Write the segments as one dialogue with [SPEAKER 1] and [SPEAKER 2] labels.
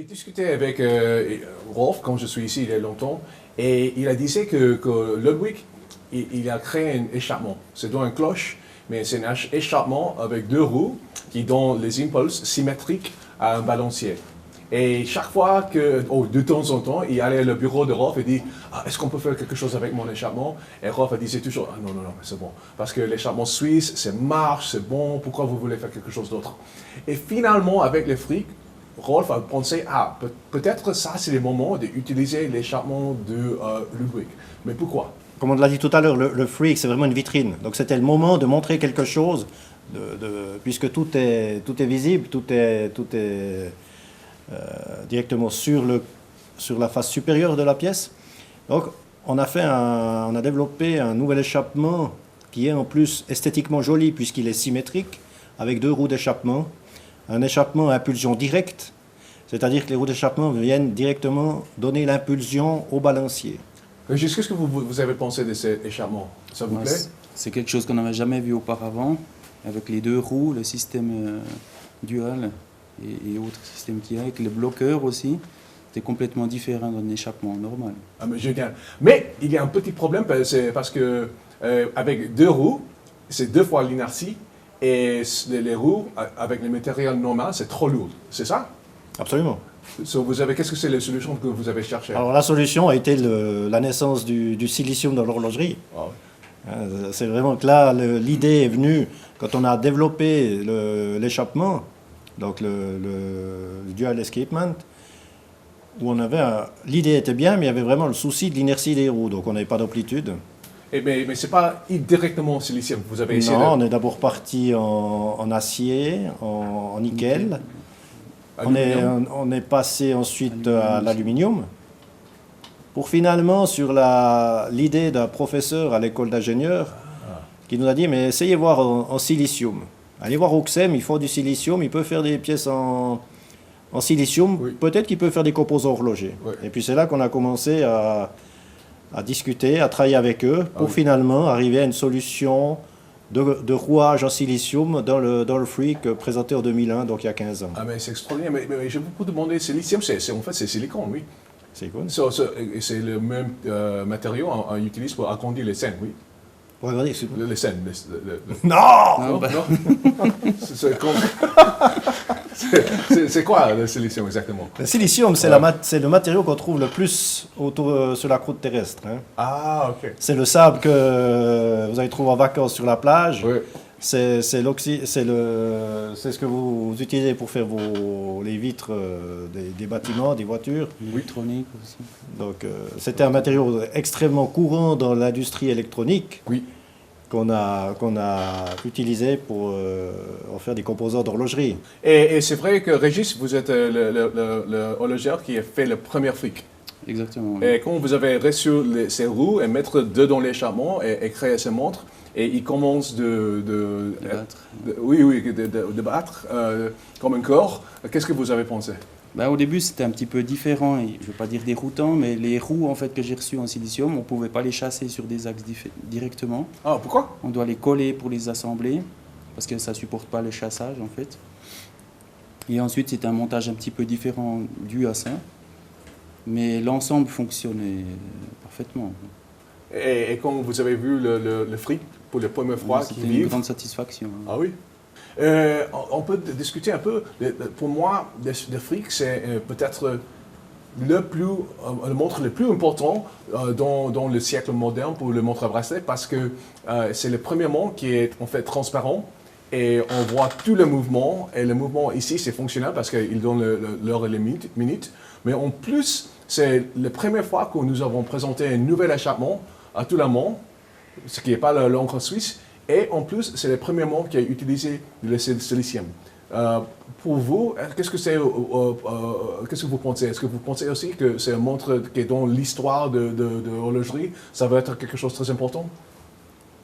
[SPEAKER 1] J'ai discuté avec Rolf, quand je suis ici il y a longtemps, et il a dit que Ludwig, il a créé un échappement. C'est dans une cloche, mais c'est un échappement avec deux roues qui donnent les impulses symétriques à un balancier. Et chaque fois de temps en temps, il allait au bureau de Rolf et dit est-ce qu'on peut faire quelque chose avec mon échappement? Et Rolf disait toujours non, c'est bon. Parce que l'échappement suisse, ça marche, c'est bon, pourquoi vous voulez faire quelque chose d'autre? Et finalement, avec les fric, Rolf a pensé peut-être ça, c'est le moment d'utiliser l'échappement de Ludwig. Mais pourquoi?
[SPEAKER 2] Comme on l'a dit tout à l'heure, le freak, c'est vraiment une vitrine. Donc c'était le moment de montrer quelque chose, puisque tout est visible, tout est directement sur la face supérieure de la pièce. Donc on a développé un nouvel échappement qui est en plus esthétiquement joli, puisqu'il est symétrique, avec deux roues d'échappement. Un échappement à impulsion directe, c'est-à-dire que les roues d'échappement viennent directement donner l'impulsion au balancier.
[SPEAKER 1] Qu'est-ce que vous avez pensé de cet échappement? Ça vous plaît?
[SPEAKER 3] C'est quelque chose qu'on n'avait jamais vu auparavant, avec les deux roues, le système dual et autres systèmes qu'il y a, avec le bloqueur aussi. C'est complètement différent d'un échappement normal.
[SPEAKER 1] Ah, mais génial. Mais il y a un petit problème, parce que avec deux roues, c'est deux fois l'inertie, et les roues, avec le matériel normal, c'est trop lourd. C'est ça?
[SPEAKER 2] Absolument.
[SPEAKER 1] Qu'est-ce que c'est la solution que vous avez cherchée?
[SPEAKER 2] Alors la solution a été la naissance du silicium dans l'horlogerie.
[SPEAKER 1] Ah oui.
[SPEAKER 2] C'est vraiment que là, l'idée est venue quand on a développé l'échappement, donc le dual escapement, où l'idée était bien, mais il y avait vraiment le souci de l'inertie des roues, donc on n'avait pas d'amplitude.
[SPEAKER 1] Mais ce n'est pas directement en silicium, vous avez essayé
[SPEAKER 2] Non, on est d'abord parti en acier, en nickel. On est passé ensuite à l'aluminium. Pour finalement, sur l'idée d'un professeur à l'école d'ingénieurs, qui nous a dit, mais essayez voir en silicium. Allez voir Oxem, il faut du silicium, il peut faire des pièces en silicium, oui. Peut-être qu'il peut faire des composants horlogers. Oui. Et puis c'est là qu'on a commencé à discuter, à travailler avec eux, pour finalement arriver à une solution de rouage en silicium dans le freak présenté en 2001, donc il y a 15 ans.
[SPEAKER 1] Ah mais c'est extraordinaire, mais je vous demander, silicium, en fait c'est silicone, oui.
[SPEAKER 2] Silicone.
[SPEAKER 1] C'est le même matériau qu'on utilise pour agrandir les scènes, oui.
[SPEAKER 2] Pour agrandir
[SPEAKER 1] les scènes.
[SPEAKER 2] Non.
[SPEAKER 1] C'est quoi le silicium exactement?
[SPEAKER 2] Le silicium, c'est le matériau qu'on trouve le plus sur la croûte terrestre. Hein.
[SPEAKER 1] Ah, ok.
[SPEAKER 2] C'est le sable que vous allez trouver en vacances sur la plage.
[SPEAKER 1] Oui.
[SPEAKER 2] C'est ce que vous utilisez pour faire les vitres des bâtiments, des voitures.
[SPEAKER 3] Électronique aussi.
[SPEAKER 2] Donc, c'était un matériau extrêmement courant dans l'industrie électronique.
[SPEAKER 1] Oui.
[SPEAKER 2] Qu'on a utilisé pour en faire des composants d'horlogerie.
[SPEAKER 1] Et c'est vrai que Régis, vous êtes le horlogère qui a fait le premier fric.
[SPEAKER 3] Exactement. Oui.
[SPEAKER 1] Et quand vous avez reçu ces roues et mettre dedans l'échappement et créer ces montres, et il commence de battre comme un corps, qu'est-ce que vous avez pensé?
[SPEAKER 3] Au début, c'était un petit peu différent, je ne veux pas dire déroutant, mais les roues en fait, que j'ai reçues en silicium, on ne pouvait pas les chasser sur des axes directement.
[SPEAKER 1] Ah, pourquoi?
[SPEAKER 3] On doit les coller pour les assembler, parce que ça ne supporte pas le chassage en fait. Et ensuite, c'est un montage un petit peu différent dû à ça, mais l'ensemble fonctionnait parfaitement.
[SPEAKER 1] Et quand vous avez vu le fric pour les premières fois qui
[SPEAKER 3] c'était une grande satisfaction.
[SPEAKER 1] Ah oui? On peut discuter un peu. Pour moi, le fric, c'est peut-être le montre le plus important dans le siècle moderne pour le montre à bracelet, parce que c'est le premier montre qui est en fait transparent et on voit tout le mouvement. Et le mouvement ici, c'est fonctionnel parce qu'il donne l'heure et les minutes. Mais en plus, c'est la première fois que nous avons présenté un nouvel échappement à tout le monde, ce qui n'est pas l'encre suisse. Et en plus, c'est le premier montre qui a utilisé le silicium. Pour vous, qu'est-ce que vous pensez? Est-ce que vous pensez aussi que c'est un montre qui est dans l'histoire de l'horlogerie? Ça va être quelque chose de très important?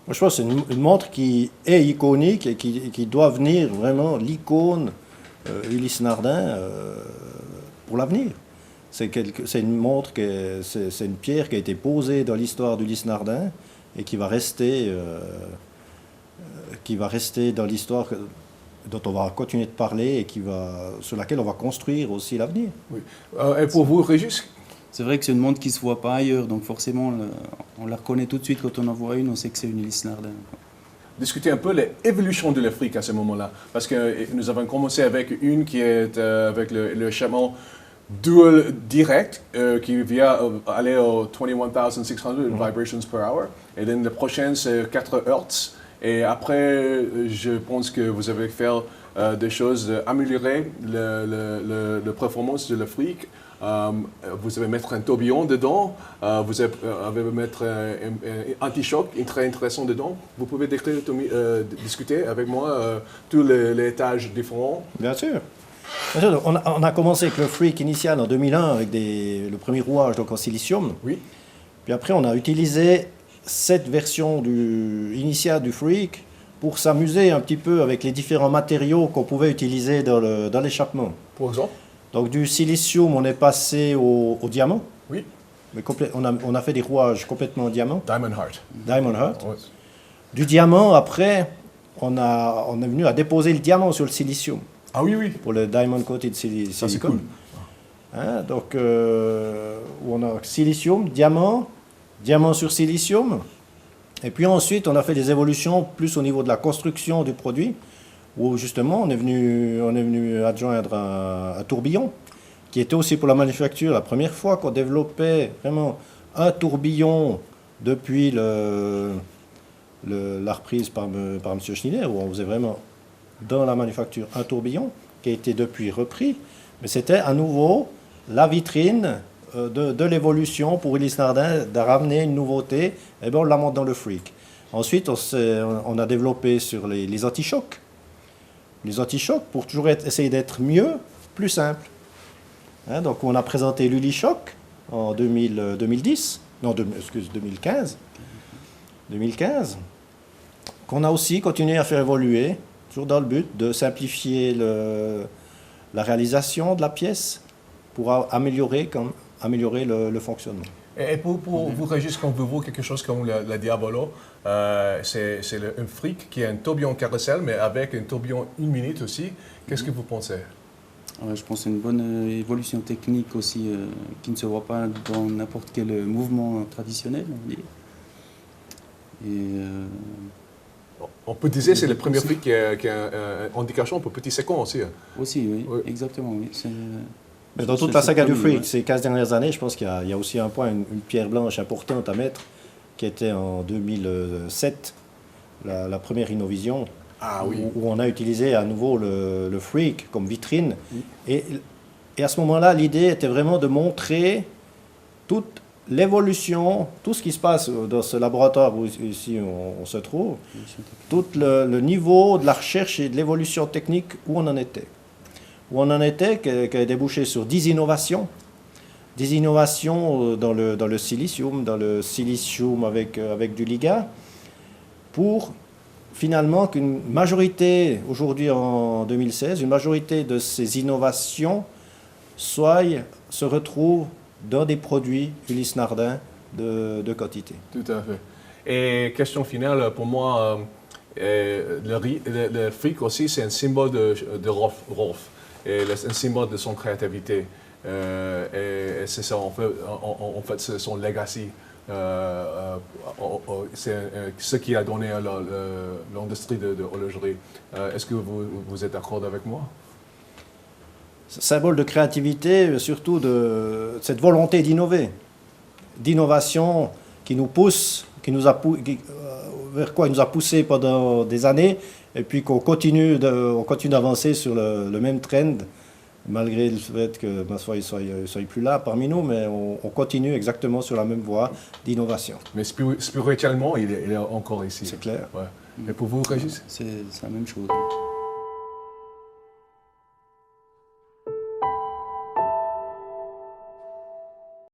[SPEAKER 2] Moi, je pense que c'est une montre qui est iconique et qui doit venir vraiment l'icône Ulysse Nardin pour l'avenir. C'est une montre, c'est une pierre qui a été posée dans l'histoire d'Ulysse Nardin et qui va rester dans l'histoire dont on va continuer de parler et sur laquelle on va construire aussi l'avenir.
[SPEAKER 1] Oui. Et pour vous, Régis?
[SPEAKER 3] C'est vrai que c'est une montre qui ne se voit pas ailleurs, donc forcément, on la reconnaît tout de suite quand on en voit une, on sait que c'est une Ulysse Nardin.
[SPEAKER 1] Discuter un peu l'évolution de l'Afrique à ce moment-là. Parce que nous avons commencé avec une qui est avec le chaman dual direct qui vient aller au 21,600 vibrations per hour. Et then la prochaine, c'est 4 Hz. Et après, je pense que vous avez fait des choses, améliorer la performance de l'Afrique. Vous allez mettre un tourbillon dedans, vous allez mettre un anti-choc très intéressant dedans. Vous pouvez discuter avec moi tous les étages différents.
[SPEAKER 2] Bien sûr. On a commencé avec le Freak initial en 2001 avec le premier rouage donc en silicium.
[SPEAKER 1] Oui.
[SPEAKER 2] Puis après, on a utilisé cette version initiale du Freak pour s'amuser un petit peu avec les différents matériaux qu'on pouvait utiliser dans l'échappement.
[SPEAKER 1] Pour exemple?
[SPEAKER 2] Donc du silicium, on est passé au diamant.
[SPEAKER 1] Oui.
[SPEAKER 2] Mais on a fait des rouages complètement en diamant.
[SPEAKER 1] Diamond Heart.
[SPEAKER 2] Diamond Heart.
[SPEAKER 1] Ouais.
[SPEAKER 2] Du diamant, après, on est venu à déposer le diamant sur le silicium.
[SPEAKER 1] Ah oui, oui.
[SPEAKER 2] Pour le Diamond Coated Silicon.
[SPEAKER 1] Ça, c'est cool.
[SPEAKER 2] Hein, donc, on a silicium, diamant sur silicium. Et puis ensuite, on a fait des évolutions plus au niveau de la construction du produit, où justement, on est venu adjoindre un tourbillon, qui était aussi pour la manufacture la première fois qu'on développait vraiment un tourbillon depuis la reprise par M. Schneider, où on faisait vraiment dans la manufacture un tourbillon, qui a été depuis repris. Mais c'était à nouveau la vitrine de l'évolution pour Ulysse Nardin, de ramener une nouveauté, et bien on la monte dans le Freak. Ensuite, on a développé sur les anti-chocs. Les anti-chocs pour toujours essayer d'être mieux, plus simple. Hein, donc on a présenté l'Ulychoc en 2015, qu'on a aussi continué à faire évoluer, toujours dans le but de simplifier la réalisation de la pièce pour améliorer le fonctionnement.
[SPEAKER 1] Et pour vous, Régis, quand vous voyez quelque chose comme la Diavolo, c'est un Freak qui est un tourbillon carrousel, mais avec un tourbillon 1 minute aussi. Qu'est-ce que vous pensez?
[SPEAKER 3] Je pense que c'est une bonne évolution technique aussi, qui ne se voit pas dans n'importe quel mouvement traditionnel, on dit.
[SPEAKER 1] On peut dire que c'est le premier Freak qui a une indication pour petit second aussi.
[SPEAKER 3] Aussi, oui,
[SPEAKER 1] Oui.
[SPEAKER 3] Exactement. Oui.
[SPEAKER 2] Mais dans toute la saga du Freak, ces 15 dernières années, je pense qu'il y a aussi un point, une pierre blanche importante à mettre, qui était en 2007, la première Innovision,
[SPEAKER 1] Ah oui.
[SPEAKER 2] où on a utilisé à nouveau le Freak comme vitrine. Et à ce moment-là, l'idée était vraiment de montrer toute l'évolution, tout ce qui se passe dans ce laboratoire où ici on se trouve, tout le niveau de la recherche et de l'évolution technique où on en était. Où on en était, qui a débouché sur 10 innovations. Des innovations dans le silicium avec du liga, pour finalement qu'une majorité, aujourd'hui en 2016, une majorité de ces innovations se retrouvent dans des produits Ulysse Nardin de quantité.
[SPEAKER 1] Tout à fait. Et question finale, pour moi, le Freak aussi, c'est un symbole de Rolf. Et un symbole de son créativité. Et c'est ça, en fait c'est son legacy. C'est ce qui a donné l'industrie de l'horlogerie. Est-ce que vous êtes d'accord avec moi?
[SPEAKER 2] Symbole de créativité, surtout de cette volonté d'innover. D'innovation qui nous pousse, vers quoi il nous a poussé pendant des années, et puis qu'on continue d'avancer sur le même trend, malgré le fait que Massoy ne soit plus là parmi nous, mais on continue exactement sur la même voie d'innovation.
[SPEAKER 1] Mais spirituellement, il est encore ici.
[SPEAKER 2] C'est clair.
[SPEAKER 1] Ouais. Et pour vous, Régis?
[SPEAKER 3] C'est la même chose.